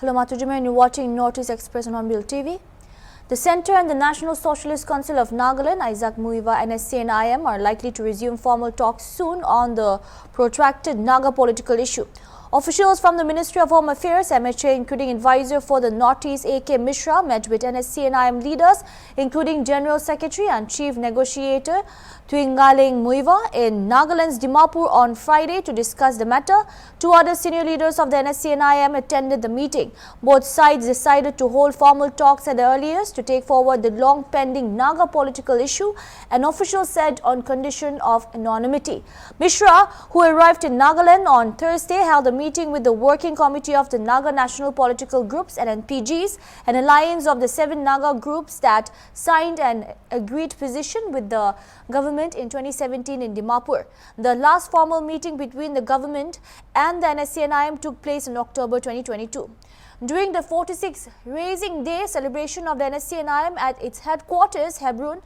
Hello, Matujima, and you're watching Northeast Express on HornbillTV. The Centre and the National Socialist Council of Nagaland, Isaac Muiva, NSC and IM are likely to resume formal talks soon on the protracted Naga political issue. Officials from the Ministry of Home Affairs, MHA, including advisor for the Northeast A.K. Mishra, met with NSC and IM leaders, including General Secretary and Chief Negotiator Tuingaling Muiva in Nagaland's Dimapur on Friday to discuss the matter. Two other senior leaders of the NSC and IM attended the meeting. Both sides decided to hold formal talks at the earliest to take forward the long-pending Naga political issue, an official said, on condition of anonymity. Mishra, who arrived in Nagaland on Thursday, held a meeting with the Working Committee of the Naga National Political Groups and NPGs, an alliance of the 7 Naga groups that signed an agreed position with the government in 2017 in Dimapur. The last formal meeting between the government and the NSC and IM took place in October 2022. During the 46th Raising Day celebration of the NSC and IM at its headquarters, Hebron,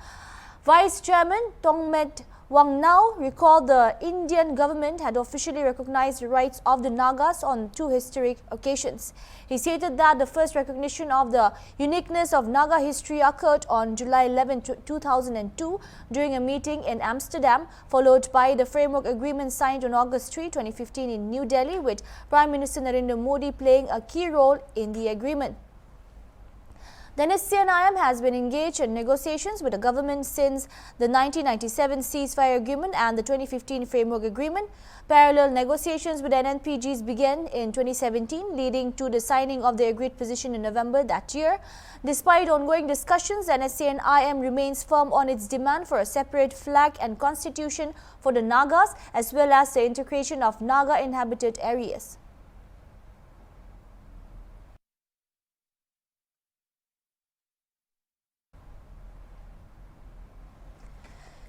Vice Chairman Tongmet Wangnao recalled the Indian government had officially recognized the rights of the Nagas on 2 historic occasions. He stated that the first recognition of the uniqueness of Naga history occurred on July 11, 2002 during a meeting in Amsterdam, followed by the framework agreement signed on August 3, 2015 in New Delhi, with Prime Minister Narendra Modi playing a key role in the agreement. The NSC and IM has been engaged in negotiations with the government since the 1997 ceasefire agreement and the 2015 framework agreement. Parallel negotiations with NPGs began in 2017, leading to the signing of the agreed position in November that year. Despite ongoing discussions, the NSC and IM remains firm on its demand for a separate flag and constitution for the Nagas, as well as the integration of Naga inhabited areas.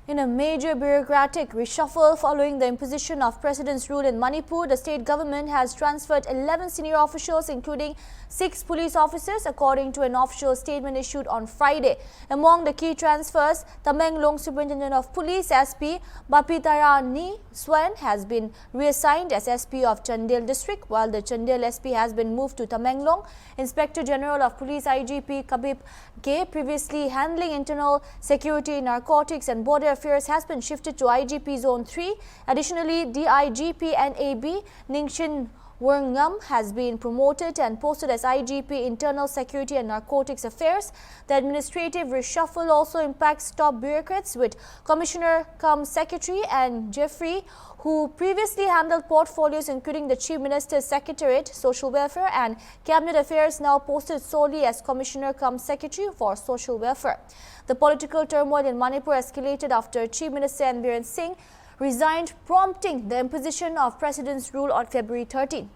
In a major bureaucratic reshuffle following the imposition of President's rule in Manipur, the state government has transferred 11 senior officials, including 6 police officers, according to an official statement issued on Friday. Among the key transfers, Tamenglong Superintendent of Police SP Bapitarani Swan has been reassigned as SP of Chandel District, while the Chandel SP has been moved to Tamenglong. Inspector General of Police IGP Kabib K, previously handling internal security, narcotics and border affairs, has been shifted to IGP Zone 3. Additionally, DIGP NAB Ningshin Wurngam has been promoted and posted as IGP Internal Security and Narcotics Affairs. The administrative reshuffle also impacts top bureaucrats, with Commissioner cum Secretary and Jeffrey, who previously handled portfolios including the Chief Minister's Secretariat, Social Welfare and Cabinet Affairs, now posted solely as Commissioner cum Secretary for Social Welfare. The political turmoil in Manipur escalated after Chief Minister Biren Singh resigned, prompting the imposition of President's rule on February 13.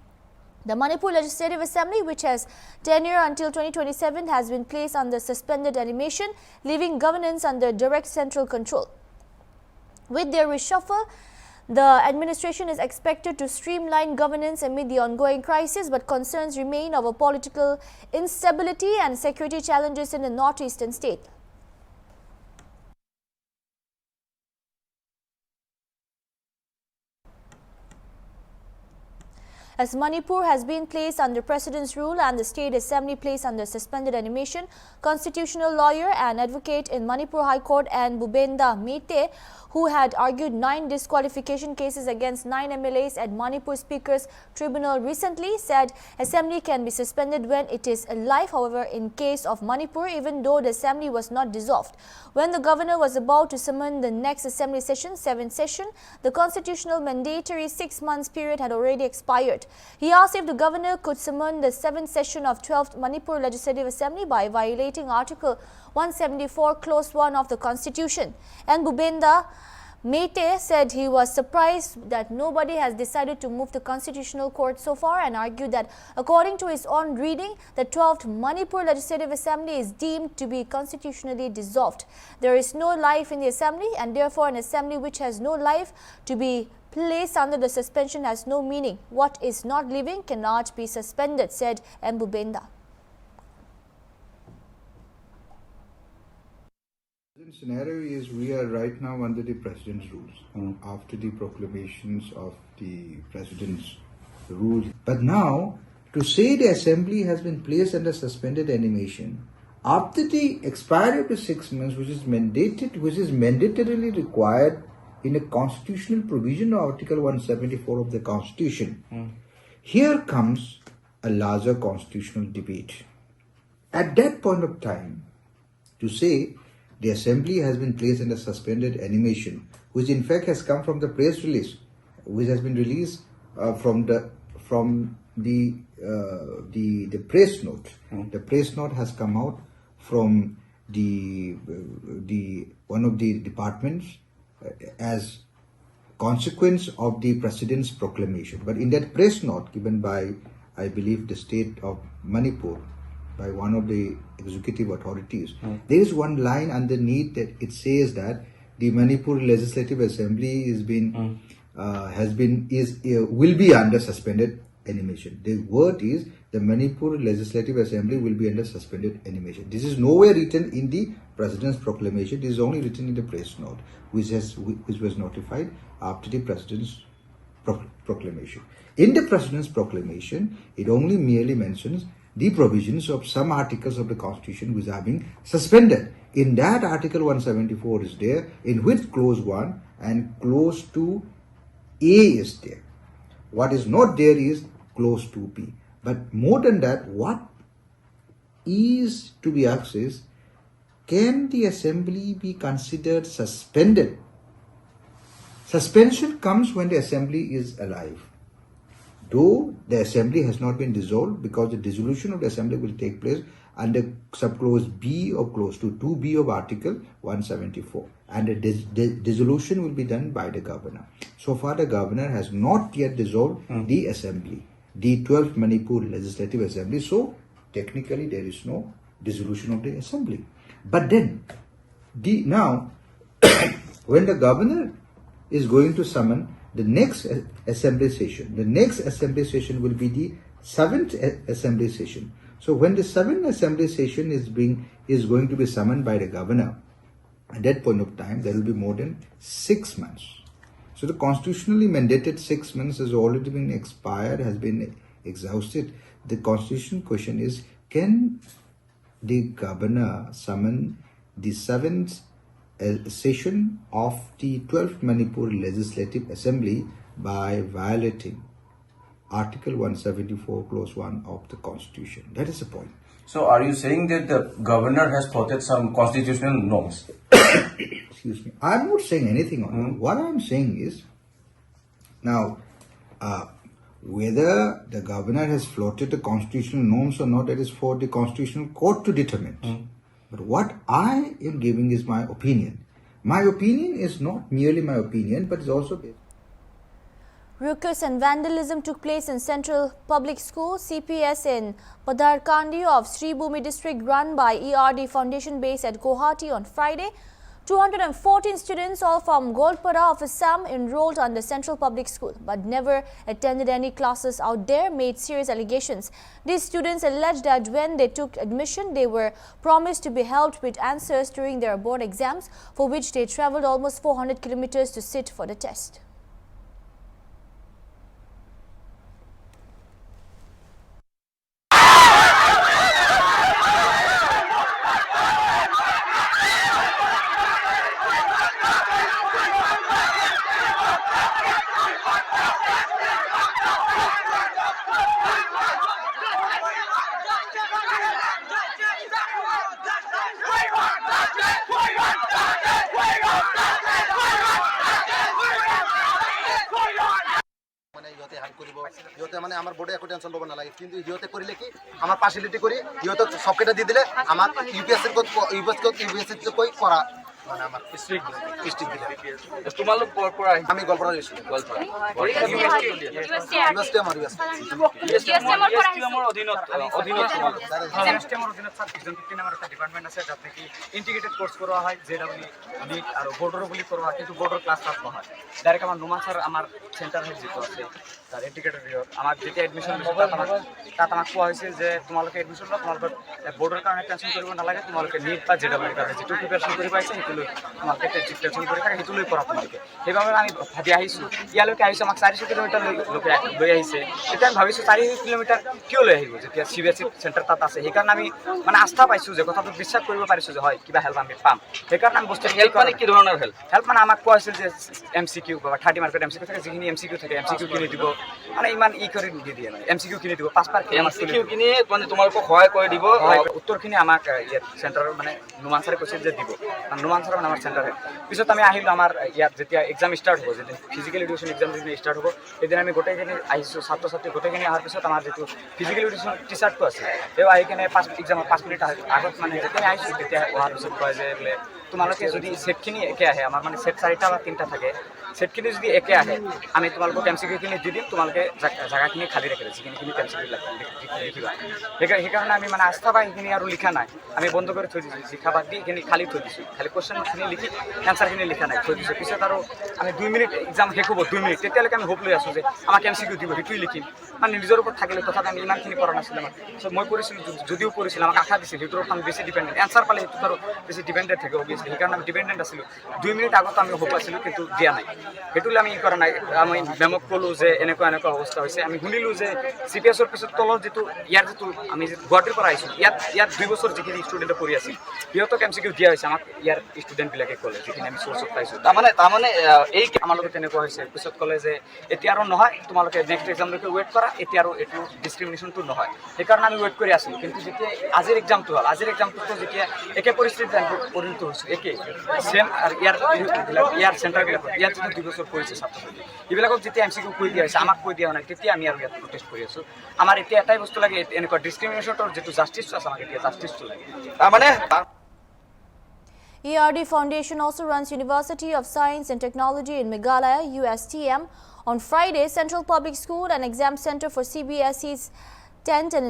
The Manipur Legislative Assembly, which has tenure until 2027, has been placed under suspended animation, leaving governance under direct central control. With their reshuffle, the administration is expected to streamline governance amid the ongoing crisis, but concerns remain over political instability and security challenges in the northeastern state. As Manipur has been placed under President's rule and the State Assembly placed under suspended animation, constitutional lawyer and advocate in Manipur High Court and Bubenda Mete, who had argued 9 disqualification cases against 9 MLAs at Manipur Speaker's Tribunal recently, said Assembly can be suspended when it is alive. However, in case of Manipur, even though the Assembly was not dissolved, when the governor was about to summon the next Assembly session, 7th session, the constitutional mandatory 6 months period had already expired. He asked if the governor could summon the 7th session of 12th Manipur Legislative Assembly by violating Article 174, Clause 1 of the Constitution. And Bubenda Mete said he was surprised that nobody has decided to move the Constitutional Court so far, and argued that according to his own reading, the 12th Manipur Legislative Assembly is deemed to be constitutionally dissolved. There is no life in the Assembly, and therefore an Assembly which has no life to be placed under the suspension has no meaning. What is not living cannot be suspended, said Mbubenda. The scenario is we are right now under the President's rules after the proclamations of the President's rules. But now to say the assembly has been placed under suspended animation after the expiry of the 6 months, which is mandatorily required in a constitutional provision of Article 174 of the Constitution. Here comes a larger constitutional debate. At that point of time, to say the assembly has been placed under suspended animation, which in fact has come from the press release, which has been released from the press note. The press note has come out from the one of the departments as consequence of the president's proclamation. But in that press note given by, I believe, the state of Manipur, by one of the executive authorities, there is one line underneath that it says that the Manipur Legislative Assembly will be under suspended animation. The word is the Manipur Legislative Assembly will be under suspended animation. This is nowhere written in the President's proclamation. This is only written in the press note, which was notified after the President's proclamation. In the President's proclamation, it only merely mentions the provisions of some articles of the Constitution which are being suspended. In that, Article 174 is there, in which Clause 1 and Clause 2A is there. What is not there is Clause 2B. But more than that, what is to be asked is, can the assembly be considered suspended? Suspension comes when the assembly is alive. Though the assembly has not been dissolved, because the dissolution of the assembly will take place under subclause B of clause 2B of Article 174, and the dissolution will be done by the governor. So far, the governor has not yet dissolved the assembly, the 12th Manipur Legislative Assembly. So technically, there is no dissolution of the assembly. But then, now, when the governor is going to summon the next assembly session, the next assembly session will be the 7th assembly session. So when the 7th assembly session is going to be summoned by the governor, at that point of time, there will be more than 6 months. So the constitutionally mandated 6 months has already been expired, has been exhausted. The constitutional question is, can the governor summon the 7th session of the 12th Manipur Legislative Assembly by violating Article 174 Clause 1 of the Constitution? That is the point. So are you saying that the governor has flouted some constitutional norms? Excuse me. I'm not saying anything on that. What I'm saying is, now, whether the governor has flouted the constitutional norms or not, that is for the constitutional court to determine. But what I am giving is my opinion. My opinion is not merely my opinion, but is also based. Ruckus and vandalism took place in Central Public School, CPS in Padarkandi of Sri Bhumi district, run by ERD Foundation base at Guwahati on Friday. 214 students, all from Golpara of Assam, enrolled under Central Public School but never attended any classes out there, made serious allegations. These students alleged that when they took admission, they were promised to be helped with answers during their board exams, for which they travelled almost 400 kilometers to sit for the test. মানে আমার বোর্ডে একটু tension লব না লাগে, কিন্তু ইউতে করিলে কি আমার পার্সিয়ালিটি করি ইউতে সবকেটা দিয়ে দিলে আমার ইউপিএসসি তে কই করা মানে আমার স্ট্রিক্ট দিলে। তোমার লোক পড়া আমি গল্পরা গেছি ইউনিভার্সিটি আমার ইউনিভার্সিটি আমার অধীনত সাবজেক্ট নামের একটা ডিপার্টমেন্ট আছে যাতে কি ইন্টিগ্রেটেড কোর্স করা হয়, জেডব্লিউ নিট আর বোর্ডার বলি করা হয়, কিন্তু বোর্ডার ক্লাস পাস হয় ডাইরেক্ট আমার নোমান স্যার আমার সেন্টার হয়ে যেত আছে তার ইন্টিগ্রেটেড আমার যেটা এডমিশন তাতে আমার কোয়া হয়েছে যে তোমালোকে এডমিশন না তোমালোকে বোর্ডের কারণে টেনশন করবে না লাগে, তোমালোকে নিট বা জেডব্লিউ কারণে যেটুকু প্রিপারেশন করে পাইছে যিটো লৈ তোমালোকে টেনশ্যন কৰি থাকে সেইটো লৈ কৰা তোমালোকে সেইবাবে আমি ভাবি আহিছোঁ ইয়ালৈকে আহিছোঁ আমাক 400 কিলোমিটাৰ লৈ আহিছে এতিয়া আমি ভাবিছোঁ 400 কিলোমিটাৰ কিয় লৈ আহিব যেতিয়া CBSE চেণ্টাৰ তাত আছে সেইকাৰণে আমি মানে আস্থা পাইছোঁ যে কথাটো বিশ্বাস কৰিব পাৰিছোঁ যে হয় কিবা হেল্প আমি পাম সেইকাৰণে আমি বস্তু হেল্প মানে কি ধৰণৰ হেল্প মানে আমাক কোৱা হৈছিল যে MCQ বা 30 মাৰ্কৰ MCQ থাকে যিখিনি MCQ থাকে MCQ কিনি দিব মানে ইমান কৰি নিদিয়ে MCQ কিনি দিব 5 মাৰ্ক MCQ কিনি মানে তোমালোকক সহায় কৰি দিব উত্তৰখিনি আমাক ইয়াত চেণ্টাৰৰ মানে নুমান ছাৰে কৈছিল যে দিব নুমান ছাৰ মানে আমাৰ চেণ্টাৰে পিছত আমি আহিলোঁ আমাৰ ইয়াত যেতিয়া এক্সাম ষ্টাৰ্ট হ'ব যেতিয়া ফিজিকেল এডুকেশ্যন এক্সাম যেতিয়া ষ্টাৰ্ট হ'ব সেইদিনা আমি গোটেইখিনি আহিছোঁ ছাত্ৰ ছাত্ৰী গোটেইখিনি অহাৰ পিছত আমাৰ যিটো ফিজিকেল এডুকেশ্যন টিচাৰটো আছে তেওঁ আহি কিনে এক্সামৰ 5 মিনিট আগত মানে যেতিয়া আহিছোঁ তেতিয়া অহাৰ পিছত কয় যে বোলে তোমালোকে যদি সেটখিনি একে আহে আমাৰ মানে সেট 4টা বা 3টা থাকে সেটখিনি যদি একে আহে আমি তোমালোকক MCQখিনি দি দিম তোমালোকে জাগাখিনি খালী ৰাখিবা যিখিনি MCQ লিখিবা সেইকাৰণে আমি মানে আস্থা পাই সেইখিনি আৰু লিখা নাই আমি বন্ধ কৰি থৈ দিছোঁ লিখা বাদ দি সেইখিনি খালী থৈ দিছোঁ খালী কুৱেশ্যনখিনি লিখি এনচাৰখিনি লিখা নাই থৈ দিছোঁ পিছত আৰু আমি 2 মিনিট এক্সাম শেষ হ'ব 2 মিনিট তেতিয়ালৈকে আমি হোপ লৈ আছোঁ যে আমাক MCQ দিব সেইটোৱে লিখিম মানে নিজৰ ওপৰত থাকিলে তথাপি আমি ইমানখিনি কৰা নাছিলোঁ আমাৰ মই কৰিছিলোঁ যদিও কৰিছিলোঁ আমাক আশা দিছিল সেইটোৰ ওপৰত আমি বেছি ডিপেণ্ডেণ্ট এনচাৰ পালে সেইটোত আৰু বেছি ডিপেণ্ডেণ্ট থাকে অভিয়াছলি সেইকাৰণে আমি ডিপেণ্ডেণ্ট আছিলোঁ 2 মিনিট আগত আমি হোপ আছিলোঁ কিন্তু দিয়া নাই সেইটোলৈ আমি কৰা নাই আমি মেমক ক'লোঁ যে এনেকুৱা অৱস্থা হৈছে আমি শুনিলোঁ যে CPSৰ পিছত তলৰ যিটো ইয়াৰ যিটো আমি গুৱাহাটীৰ পৰা আহিছোঁ ইয়াত 2 বছৰ যিখিনি ষ্টুডেণ্টে পঢ়ি আছিল সিহঁতক MCQ দিয়া হৈছে আমাক ইয়াৰ ষ্টুডেণ্টবিলাকে ক'লে যিখিনি আমি চ'ৰ্চত পাইছোঁ তাৰমানে এই আমাৰ লগত তেনেকুৱা হৈছে পিছত ক'লে যে এতিয়া আৰু নহয় তোমালোকে নেক্সট এক্সামলৈকে ৱেইট কৰা এতিয়া আৰু এইটো ডিছক্ৰিমিনেশ্যনটো নহয় সেইকাৰণে আমি ৱেইট কৰি আছিলোঁ কিন্তু যেতিয়া আজিৰ এক্সামটো হ'ল আজিৰ এক্সামটোতো যেতিয়া একে পৰিস্থিতিত পৰিণত হৈছোঁ একে ছেম আৰু ইয়াৰ চেণ্টাৰবিলাকত ইয়াত যিটো 2 বছৰ পৰিছে ছাত্ৰ ছাত্ৰী এইবিলাকক যেতিয়া MCQ কৈ দিয়া হৈছে আমাক কৈ দিয়া নাই তেতিয়া আমি আৰু ইয়াত প্ৰটেষ্ট কৰি আছোঁ আমাৰ এতিয়া এটাই বস্তু লাগে এনেকুৱা ডিছক্ৰিমিনেশ্যনৰ যিটো জাষ্টিছটো আছে আমাক এতিয়া জাষ্টিছটো লাগে তাৰমানে ERD Foundation also runs University of Science and Technology in Meghalaya, USTM. On Friday, Central Public School and Exam Center for CBSE's 10th and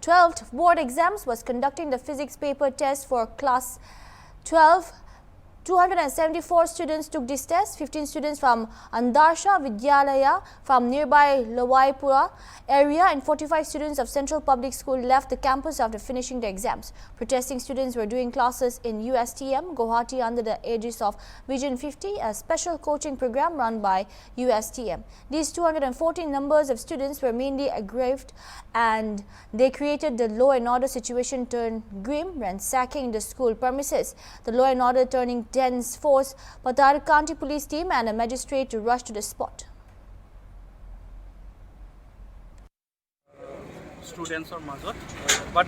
12th board exams was conducting the physics paper test for class 12. 274 students took this test. 15 students from Andarsha Vidyalaya from nearby Lowaipura area and 45 students of Central Public School left the campus after finishing the exams. Protesting students were doing classes in USTM, Guwahati under the aegis of Vision 50, a special coaching program run by USTM. These 214 numbers of students were mainly aggrieved and they created the law and order situation turned grim, ransacking the school premises. The law and order turning dense force, Patar County police team and a magistrate to rush to the spot. Students are মাজত but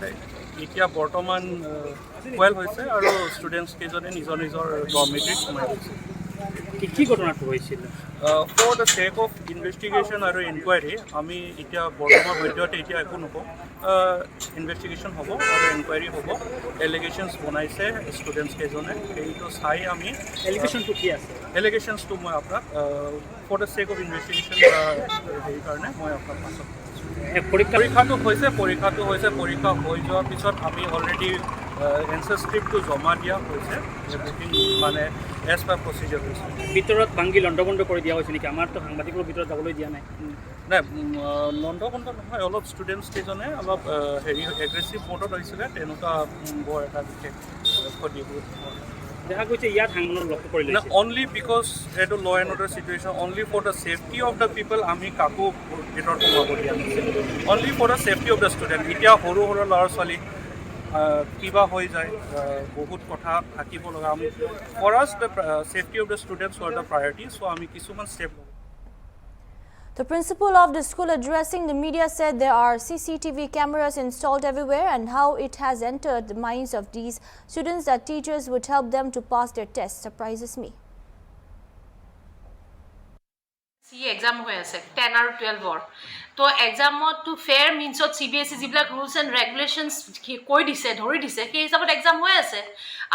এতিয়া বৰ্তমান 12 হৈছে আৰু students কেইজনে নিজৰ ডৰ্মিটৰীত সোমাই গৈছে কি ঘটনাটো হৈছিল for the sake of investigation আৰু ইনকুৱাৰী আমি এতিয়া বৰ্তমান সদ্যহতে এতিয়া একো নকওঁ ইনভেষ্টিগেশ্যন হ'ব আৰু ইনকুৱাৰী হ'ব এলিগেশ্যনছ বনাইছে ষ্টুডেণ্টছ কেইজনে সেইটো চাই আমি এলিগেশ্যনটো কি আছে এলিগেশ্যনছটো মই আপোনাক for the sake of investigation সেইকাৰণে মই আপোনাক পাছত পৰীক্ষাটো হৈছে পৰীক্ষা হৈ যোৱাৰ পিছত আমি অলৰেডি এনচাৰ স্ক্ৰিপ্টটো জমা দিয়া হৈছে এভৰিথিং মানে এজ পাৰ প্ৰচিডিউৰ হৈছে ভিতৰত ভাঙি লণ্ডভণ্ড কৰি দিয়া হৈছে নেকি আমাৰতো সাংবাদিকৰ ভিতৰত যাবলৈ দিয়া নাই নাই লণ্ডভণ্ড নহয় অলপ ষ্টুডেণ্টছ কেইজনে অলপ এগ্ৰেছিভ মোডত হৈছিলে তেনেকুৱা বৰ এটা বিশেষ ক্ষতি দেখা গৈছে ইয়াত হাংমানৰ লক্ষ্য কৰিলে অনলি বিকজ এইটো law and order situation only for the safety of the people আমি কাকো ভিতৰত সোমাব দিয়া নাছিল only for the safety of the student এতিয়া সৰু ল'ৰা ছোৱালী কিবা হৈ যায় বহুত কথা থাকিব লগা আমি for us the safety of the students for the priority so' আমি কিছুমান ষ্টেপ ল'ব The principal of the school addressing the media said there are CCTV cameras installed everywhere and how it has entered the minds of these students that teachers would help them to pass their tests surprises me. exam হৈ আছে 10 আৰু 12 ৰ তো এক্সামত two fair মিনছত CBSE যিবিলাক rules and regulations কৈ দিছে ধৰি দিছে সেই হিচাপত এক্সাম হৈ আছে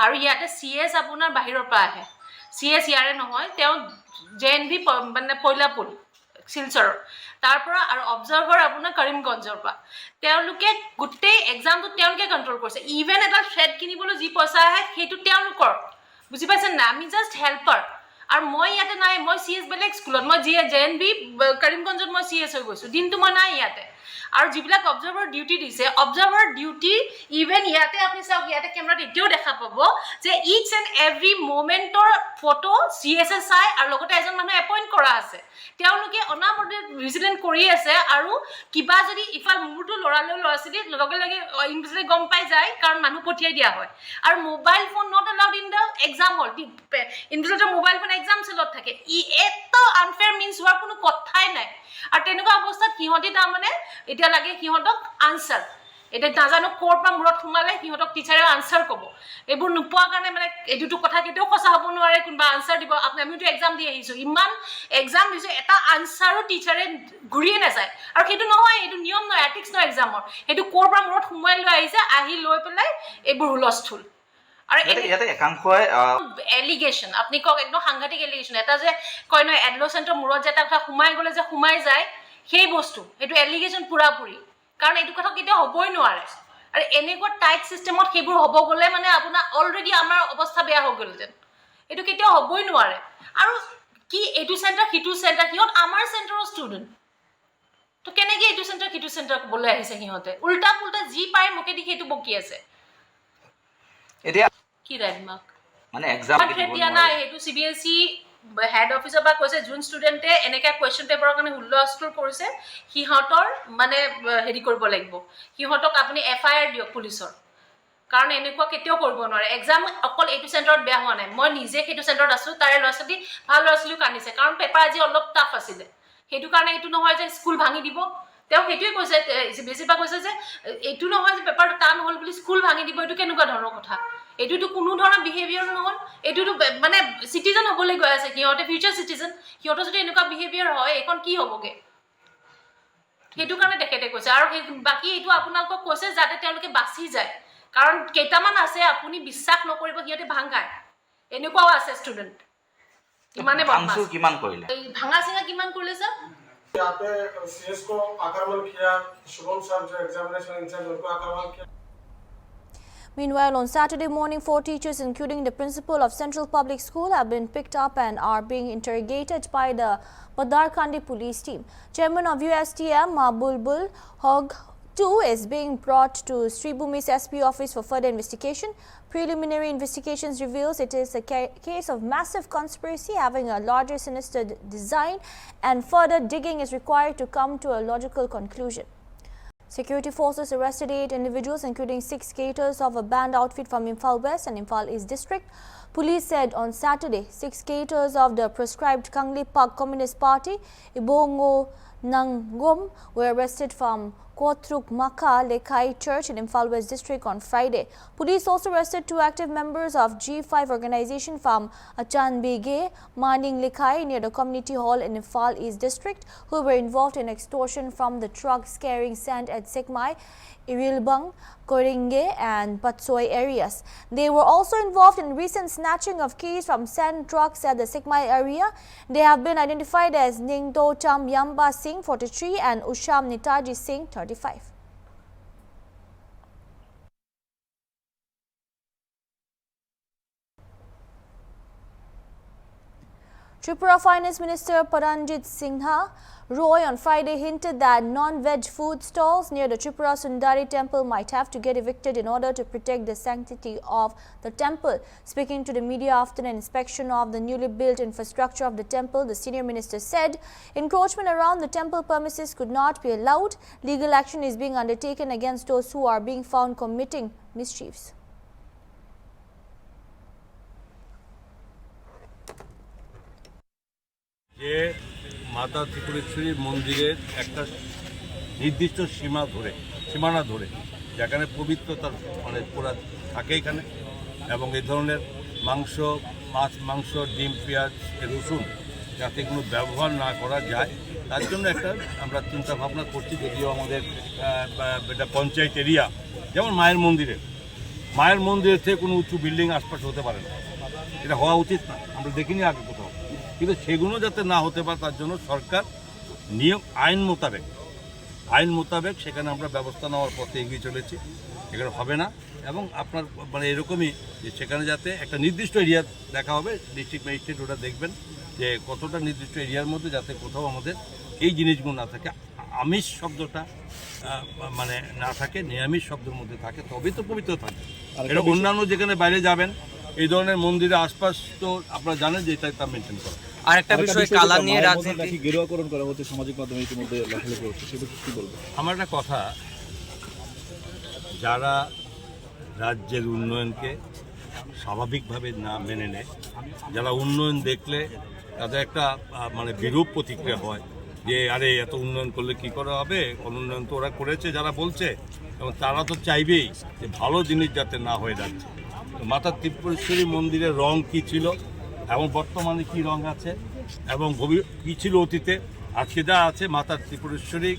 আৰু ইয়াতে CS আপোনাৰ বাহিৰৰ পৰা আহে CS ইয়াৰে নহয় তেওঁ JNV মানে পইলাপুল শিলচৰ তাৰ পৰা আৰু অবজাৰ্ভাৰ আপোনাৰ কৰিমগঞ্জৰ পৰা তেওঁলোকে গোটেই এক্সামটো তেওঁলোকে কণ্ট্ৰল কৰিছে ইভেন এটা থ্ৰেড কিনিবলৈ যি পইচা আহে সেইটো তেওঁলোকৰ বুজি পাইছেন না আমি জাষ্ট হেল্পাৰ আৰু মই ইয়াতে নাই, মই CS বেলেগ স্কুলত, মই JNB কৰিমগঞ্জত মই CS হৈ গৈছোঁ, দিনটো মই নাই ইয়াতে। আৰু যিবিলাক অবজাৰ্ভাৰ ডিউটি দিছে, অবজাৰ্ভাৰ ডিউটি ইভেন ইয়াতে আপুনি চাওক, ইয়াতে কেমেৰাত এতিয়াও দেখা পাব যে ইচ এণ্ড এভৰি মোমেণ্টৰ ফটো CS চাই আৰু লগতে এজন মানুহ এপইণ্ট কৰা আছে। তেওঁলোকে অনামতে ভিজিলেন্ট কৰি আছে আৰু কিবা যদি ইফাল মূৰটো লৰালেও ল'ৰা ছোৱালী লগে লগে ইংলিছলৈ গম পাই যায়, কাৰণ মানুহ পঠিয়াই দিয়া হয়। আৰু mobile phone not allowed in the exam hall, ইনভিজিলেটৰ মোবাইল ফোন এক্সাম চেলত থাকে। এটা আনফেয়াৰ মিনছ হোৱাৰ কোনো কথাই নাই। আৰু তেনেকুৱা অৱস্থাত সিহঁতি তাৰমানে এতিয়া লাগে সিহঁতক আনচাৰ, এতিয়া নাজানো ক'ৰ পৰা মূৰত সোমালে সিহঁতক টিচাৰে আনচাৰ ক'ব। এইবোৰ নোপোৱাৰ কাৰণে মানে এইটোতো কথা কেতিয়াও সঁচা হ'ব নোৱাৰে, কোনোবা আনচাৰ দিব। আমিতো এক্সাম দি আহিছোঁ, ইমান এক্সাম দিছোঁ, এটা আনচাৰো টিচাৰে ঘূৰিয়ে নাযায়। আৰু সেইটো নহয়, এইটো নিয়ম নহয়, এথিক্স নহয় এক্সামৰ। সেইটো ক'ৰ পৰা মূৰত সোমাই লৈ আহিছে, আহি লৈ পেলাই এইবোৰ হুলস্থুল। আৰু ইয়াতে একাংশই এলিগেশ্যন আপুনি কওক, একদম সাংঘাতিক এলিগেশ্যন। এটা যে কয় নহয় এডলচেণ্টৰ মূৰত যে এটা কথা সোমাই গ'লে যে সোমাই যায়, সেই বস্তু সেইটো এলিগেশ্যন পুৰাপুৰি। কাৰণ এইটো কথা কেতিয়াও হ'বই নোৱাৰে। আৰু এনেকুৱা টাইট ছিষ্টেমত সেইবোৰ হ'ব গ'লে মানে আপোনাৰ অলৰেডি আমাৰ অৱস্থা বেয়া হৈ গ'লহেঁতেন। এইটো কেতিয়াও হ'বই নোৱাৰে। আৰু কি এইটো চেণ্টাৰ সিটো চেণ্টাৰ, সিহঁত আমাৰ চেণ্টাৰৰ ষ্টুডেণ্ট, তো কেনেকৈ এইটো চেণ্টাৰ সিটো চেণ্টাৰ ক'বলৈ আহিছে সিহঁতে? উল্টা পুল্টা যি পাৰে মোকেদি সেইটো বকি আছে। এতিয়া কি ৰেডমাৰ্ক মানে এক্সাম দিয়া নাই, সেইটো CBSE হেড অফিচৰ পৰা কৈছে যোন ষ্টুডেণ্টে এনেকৈ কুৱেশ্যন পেপাৰৰ কাৰণে হুলস্থুল কৰিছে সিহঁতৰ মানে হেৰি কৰিব লাগিব, সিহঁতক আপুনি FIR দিয়ক পুলিচৰ। কাৰণ এনেকুৱা কেতিয়াও কৰিব নোৱাৰে। এক্সাম অকল এইটো চেণ্টাৰত বেয়া হোৱা নাই, মই নিজে সেইটো চেণ্টাৰত আছোঁ, তাৰে ল'ৰা ছোৱালী ভাল ল'ৰা ছোৱালীও কান্দিছে, কাৰণ পেপাৰ আজি অলপ টাফ আছিলে। সেইটো কাৰণে এইটো নহয় যে স্কুল ভাঙি দিব। তেওঁ সেইটোৱে কৈছে, CBSE পৰা কৈছে যে এইটো নহয় যে পেপাৰটো টান হ'ল বুলি স্কুল ভাঙি দিব। এইটো কেনেকুৱা ধৰণৰ কথা? এইটোতো কোনো ধৰণৰ বিহেভিয়াৰ নহ'ল, এইটোতো মানে চিটিজেন হ'বলৈ গৈ আছে সিহঁতে, ফিউচাৰ চিটিজেন। সিহঁতৰ যদি এনেকুৱা বিহেভিয়াৰ হয় এইখন কি হ'বগৈ? সেইটো কাৰণে তেখেতে কৈছে। আৰু সেই বাকী এইটো আপোনালোকক কৈছে যাতে তেওঁলোকে বাচি যায়, কাৰণ কেইটামান আছে আপুনি বিশ্বাস নকৰিব সিহঁতে ভাঙায়, এনেকুৱাও আছে ষ্টুডেণ্ট। ইমানে কিমান কৰিলে ভাঙা চিঙা কিমান কৰিলে ছাৰ? यहाँ पे CS को आक्रमण किया, शुभम सर जो एग्जामिनेशन इंचार्ज उनको आक्रमण किया। Meanwhile, on Saturday morning, 4 teachers, including the principal of Central Public School, have been picked up and are being interrogated by the Badarkandi police team. Chairman of USTM, Bulbul Hog 2, is being brought to Sribhumi's SP office for further investigation. Preliminary investigations reveals it is a case of massive conspiracy having a larger sinister design, and further digging is required to come to a logical conclusion. Security forces arrested 8 individuals, including 6 skaters of a band outfit from Imphal West and Imphal East district. Police said on Saturday, 6 skaters of the proscribed Kangli Park Communist Party, Ibongo Nangum, were arrested from Kotruk Maka Lekai Church in Imphal West district on Friday. Police also arrested 2 active members of G5 organization from Achan Bege, Maning Lekai near the community hall in Imphal East district, who were involved in extortion from the trucks carrying sand at Sekmai, Irilbang, Koringe and Patsoy areas. They were also involved in recent snatching of keys from sand trucks at the Sekmai area. They have been identified as Ningdo Cham Yamba Singh, 43, and Usham Nitaji Singh, 35. Tripura Finance Minister Paranjit Singha Roy on Friday hinted that non-veg food stalls near the Tripura Sundari temple might have to get evicted in order to protect the sanctity of the temple. Speaking to the media after an inspection of the newly built infrastructure of the temple, the senior minister said encroachment around the temple premises could not be allowed. Legal action is being undertaken against those who are being found committing mischiefs. যে মাতা ত্রিপুরেশ্বরীর মন্দিরের একটা নির্দিষ্ট সীমানা ধরে যেখানে পবিত্রতার মানে পুরা থাকে এখানে, এবং এই ধরনের মাংস ডিম পেঁয়াজ রসুন যাতে কোনো ব্যবহার না করা যায় তার জন্য একটা আমরা চিন্তা ভাবনা করছি। যদিও আমাদের এটা পঞ্চায়েত এরিয়া, যেমন মায়ের মন্দিরের থেকে কোনো উঁচু বিল্ডিং আশপাশে হতে পারে না, এটা হওয়া উচিত না, আমরা দেখিনি আগে কোথাও। কিন্তু সেগুলো যাতে না হতে পারে তার জন্য সরকার নিয়ম আইন মোতাবেক আইন মোতাবেক সেখানে আমরা ব্যবস্থা নেওয়ার পথে এগিয়ে চলেছি। এখানে হবে না, এবং আপনার মানে এরকমই যে সেখানে যাতে একটা নির্দিষ্ট এরিয়া দেখা হবে, ডিস্ট্রিক্ট ম্যাজিস্ট্রেট ওটা দেখবেন যে কতটা নির্দিষ্ট এরিয়ার মধ্যে যাতে কোথাও আমাদের এই জিনিসগুলো না থাকে, আমিষ শব্দটা মানে না থাকে, নিরামিষ শব্দের মধ্যে থাকে, তবেই তো পবিত্র থাকে। এটা অন্যান্য যেখানে বাইরে যাবেন এই ধরনের মন্দিরের আশপাশ তো আপনারা জানেন যে এটা তা মেনটেন করা। আর একটা বিষয় কালার নিয়ে রাজনীতি গেরুয়াকরণ করা হচ্ছে সামাজিক মাধ্যমে ইতিমধ্যে লেখালেখি হচ্ছে, সেটা কি বলবো? আমার একটা কথা, যারা রাজ্যের উন্নয়নকে স্বাভাবিকভাবে না মেনে নেয়, যারা উন্নয়ন দেখলে তাদের একটা মানে বিরূপ প্রতিক্রিয়া হয় যে আরে এত উন্নয়ন করলে কি করা হবে, অনুন্নয়ন তো ওরা করেছে যারা বলছে, এবং তারা তো চাইবেই যে ভালো জিনিস যাতে না হয়ে যাচ্ছে। তো মাতা ত্রিপুরেশ্বরী মন্দিরের রং কি ছিল এবং বর্তমানে কি রং আছে এবং কী ছিল অতীতে, আজকে যা আছে মাতা ত্রিপুরেশ্বরী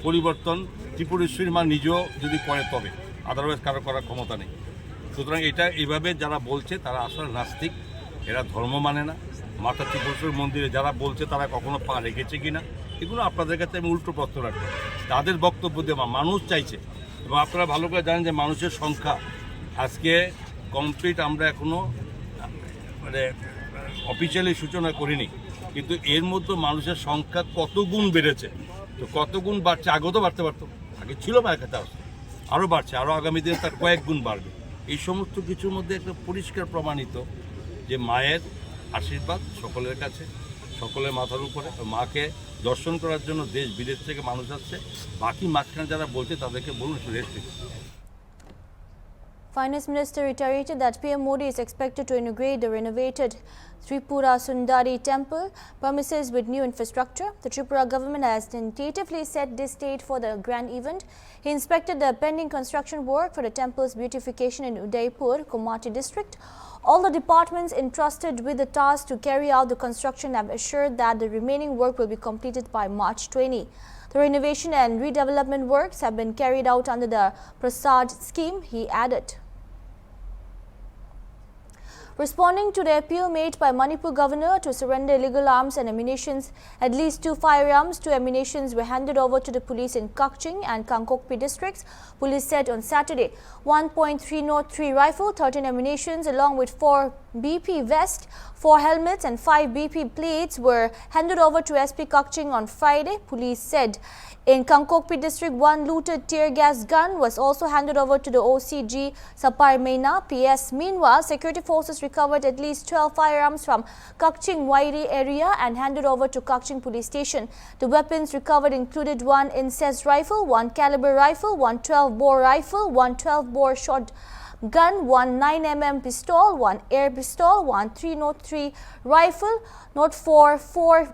পরিবর্তন ত্রিপুরেশ্বরী মা নিজেও যদি করে তবে, আদারওয়াইজ কারো করার ক্ষমতা নেই। সুতরাং এটা এইভাবে যারা বলছে তারা আসলে নাস্তিক, এরা ধর্ম মানে না। মাতা ত্রিপুরেশ্বরী মন্দিরে যারা বলছে তারা কখনো পা রেখেছে কিনা এগুলো আপনাদের কাছে আমি উল্টো প্রশ্ন রাখবো। তাদের বক্তব্য দিয়ে মানুষ চাইছে, এবং আপনারা ভালো করে জানেন যে মানুষের সংখ্যা আজকে কমপ্লিট আমরা এখনও মানে অফিসিয়ালি সূচনা করিনি, কিন্তু এর মধ্যে মানুষের সংখ্যা কত গুণ বেড়েছে। তো কত গুণ বাড়ছে, আগেও তো বাড়তে পারতো, আগে ছিল মায়ের কাছে আসতো, আরও বাড়ছে, আরও আগামী দিনে তার কয়েক গুণ বাড়বে। এই সমস্ত কিছুর মধ্যে একটা পরিষ্কার প্রমাণিত যে মায়ের আশীর্বাদ সকলের কাছে, সকলের মাথার উপরে। মাকে দর্শন করার জন্য দেশ বিদেশ থেকে মানুষ আসছে। বাকি মাঝখানে যারা বলছে তাদেরকে বলুন একটু রেস্ট দিতে। Finance Minister reiterated that PM Modi is expected to inaugurate the renovated Tripura Sundari temple premises with new infrastructure. The Tripura government has tentatively set this date for the grand event. He inspected the pending construction work for the temple's beautification in Udaipur, Komati district. All the departments entrusted with the task to carry out the construction have assured that the remaining work will be completed by March 20. The renovation and redevelopment works have been carried out under the Prasad scheme, he added. Responding to the appeal made by Manipur governor to surrender illegal arms and ammunition, at least 2 firearms, 2 ammunitions were handed over to the police in Kakching and Kangkokpi districts. Police said on Saturday, 1.303 rifle, 13 ammunitions along with 4 BP vest, 4 helmets and 5 BP plates were handed over to SP Kakching on Friday. Police said in Kangkokpi district, 1 looted tear gas gun was also handed over to the OCG Sapar Meina PS. Meanwhile, security forces recovered at least 12 firearms from Kakching Wairi area and handed over to Kakching police station. The weapons recovered included 1 incest rifle, 1 caliber rifle, 1 12-bore rifle, 1 12-bore shotgun, 1 9mm pistol, 1 air pistol, 1 303 rifle, Note 4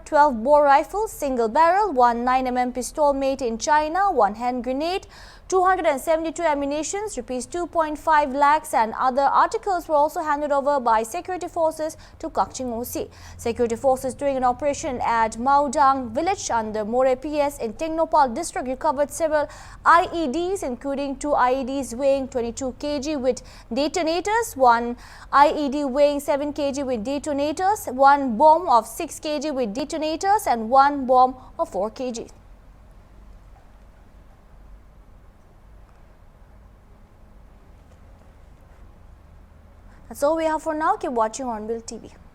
12-bore rifle, single barrel, 1 9mm pistol made in China, 1 hand grenade, 272 ammunitions, rupees 2.5 lakhs and other articles were also handed over by security forces to Kakching OC. Security forces during an operation at Maudang village under More PS in Tengnopal district recovered several IEDs, including 2 IEDs weighing 22 kg with detonators, 1 IED weighing 7 kg with detonators, 1 bomb of 6 kg with detonators and 1 bomb of 4 kg. That's all we have for now. Keep watching Hornbill TV.